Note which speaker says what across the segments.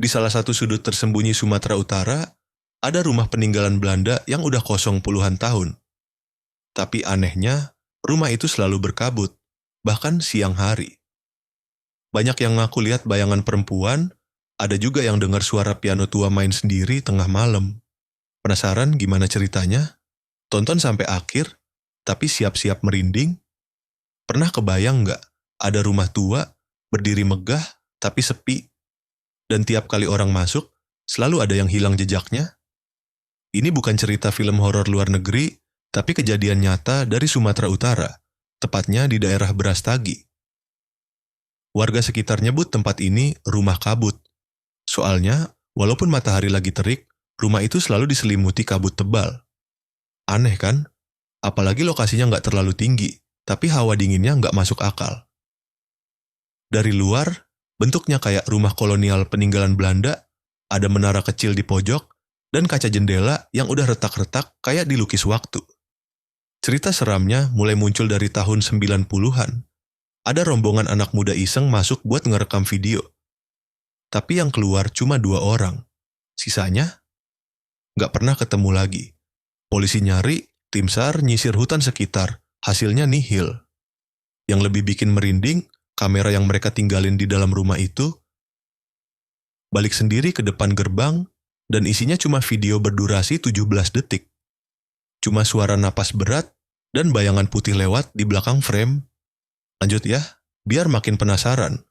Speaker 1: Di salah satu sudut tersembunyi Sumatera Utara, ada rumah peninggalan Belanda yang udah kosong puluhan tahun. Tapi anehnya, rumah itu selalu berkabut, bahkan siang hari. Banyak yang ngaku lihat bayangan perempuan, ada juga yang dengar suara piano tua main sendiri tengah malam. Penasaran gimana ceritanya? Tonton sampai akhir, tapi siap-siap merinding. Pernah kebayang nggak ada rumah tua, berdiri megah, tapi sepi, dan tiap kali orang masuk, selalu ada yang hilang jejaknya? Ini bukan cerita film horor luar negeri, tapi kejadian nyata dari Sumatera Utara, tepatnya di daerah Brastagi. Warga sekitar nyebut tempat ini rumah kabut. Soalnya, walaupun matahari lagi terik, rumah itu selalu diselimuti kabut tebal. Aneh kan? Apalagi lokasinya nggak terlalu tinggi, tapi hawa dinginnya nggak masuk akal. Dari luar, bentuknya kayak rumah kolonial peninggalan Belanda, ada menara kecil di pojok, dan kaca jendela yang udah retak-retak kayak dilukis waktu. Cerita seramnya mulai muncul dari tahun 90-an. Ada rombongan anak muda iseng masuk buat ngerekam video. Tapi yang keluar cuma 2 orang. Sisanya nggak pernah ketemu lagi. Polisi nyari, tim SAR nyisir hutan sekitar, hasilnya nihil. Yang lebih bikin merinding, kamera yang mereka tinggalin di dalam rumah itu balik sendiri ke depan gerbang, dan isinya cuma video berdurasi 17 detik. Cuma suara napas berat dan bayangan putih lewat di belakang frame. Lanjut ya, biar makin penasaran.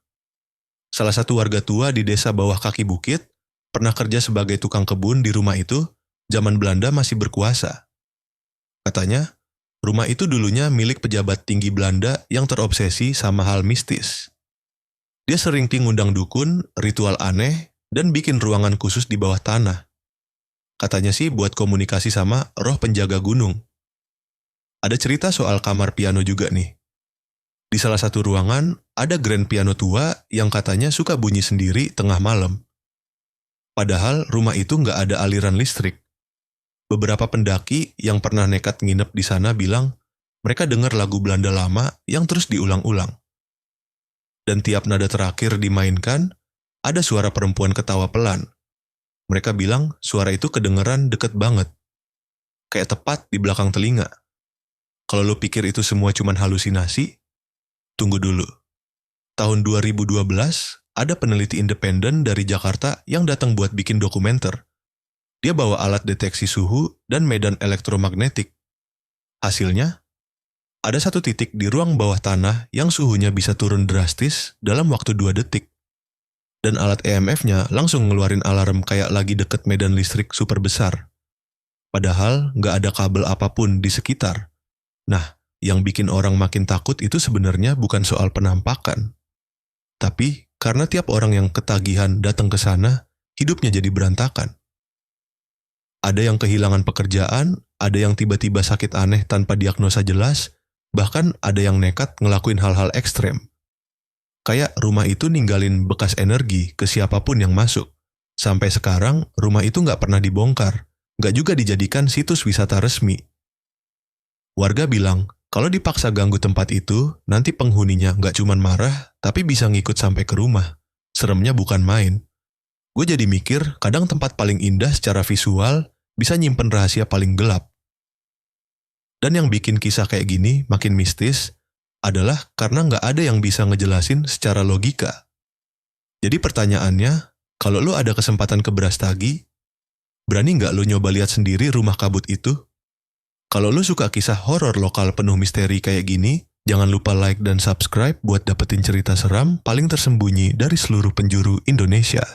Speaker 1: Salah satu warga tua di desa bawah kaki bukit pernah kerja sebagai tukang kebun di rumah itu zaman Belanda masih berkuasa. Katanya, rumah itu dulunya milik pejabat tinggi Belanda yang terobsesi sama hal mistis. Dia sering ngundang dukun, ritual aneh, dan bikin ruangan khusus di bawah tanah. Katanya sih buat komunikasi sama roh penjaga gunung. Ada cerita soal kamar piano juga nih. Di salah satu ruangan, ada grand piano tua yang katanya suka bunyi sendiri tengah malam. Padahal rumah itu nggak ada aliran listrik. Beberapa pendaki yang pernah nekat nginep di sana bilang mereka dengar lagu Belanda lama yang terus diulang-ulang. Dan tiap nada terakhir dimainkan, ada suara perempuan ketawa pelan. Mereka bilang suara itu kedengeran deket banget. Kayak tepat di belakang telinga. Kalau lo pikir itu semua cuman halusinasi, tunggu dulu. Tahun 2012, ada peneliti independen dari Jakarta yang datang buat bikin dokumenter. Dia bawa alat deteksi suhu dan medan elektromagnetik. Hasilnya, ada satu titik di ruang bawah tanah yang suhunya bisa turun drastis dalam waktu 2 detik. Dan alat EMF-nya langsung ngeluarin alarm kayak lagi deket medan listrik super besar. Padahal nggak ada kabel apapun di sekitar. Nah, yang bikin orang makin takut itu sebenarnya bukan soal penampakan. Tapi karena tiap orang yang ketagihan datang ke sana, hidupnya jadi berantakan. Ada yang kehilangan pekerjaan, ada yang tiba-tiba sakit aneh tanpa diagnosa jelas, bahkan ada yang nekat ngelakuin hal-hal ekstrem. Kayak rumah itu ninggalin bekas energi ke siapapun yang masuk. Sampai sekarang, rumah itu nggak pernah dibongkar, nggak juga dijadikan situs wisata resmi. Warga bilang, kalau dipaksa ganggu tempat itu, nanti penghuninya nggak cuman marah, tapi bisa ngikut sampai ke rumah. Seremnya bukan main. Gue jadi mikir, kadang tempat paling indah secara visual bisa nyimpen rahasia paling gelap. Dan yang bikin kisah kayak gini makin mistis adalah karena nggak ada yang bisa ngejelasin secara logika. Jadi pertanyaannya, kalau lo ada kesempatan ke Brastagi, berani nggak lo nyoba lihat sendiri rumah kabut itu? Kalau lo suka kisah horor lokal penuh misteri kayak gini, jangan lupa like dan subscribe buat dapetin cerita seram paling tersembunyi dari seluruh penjuru Indonesia.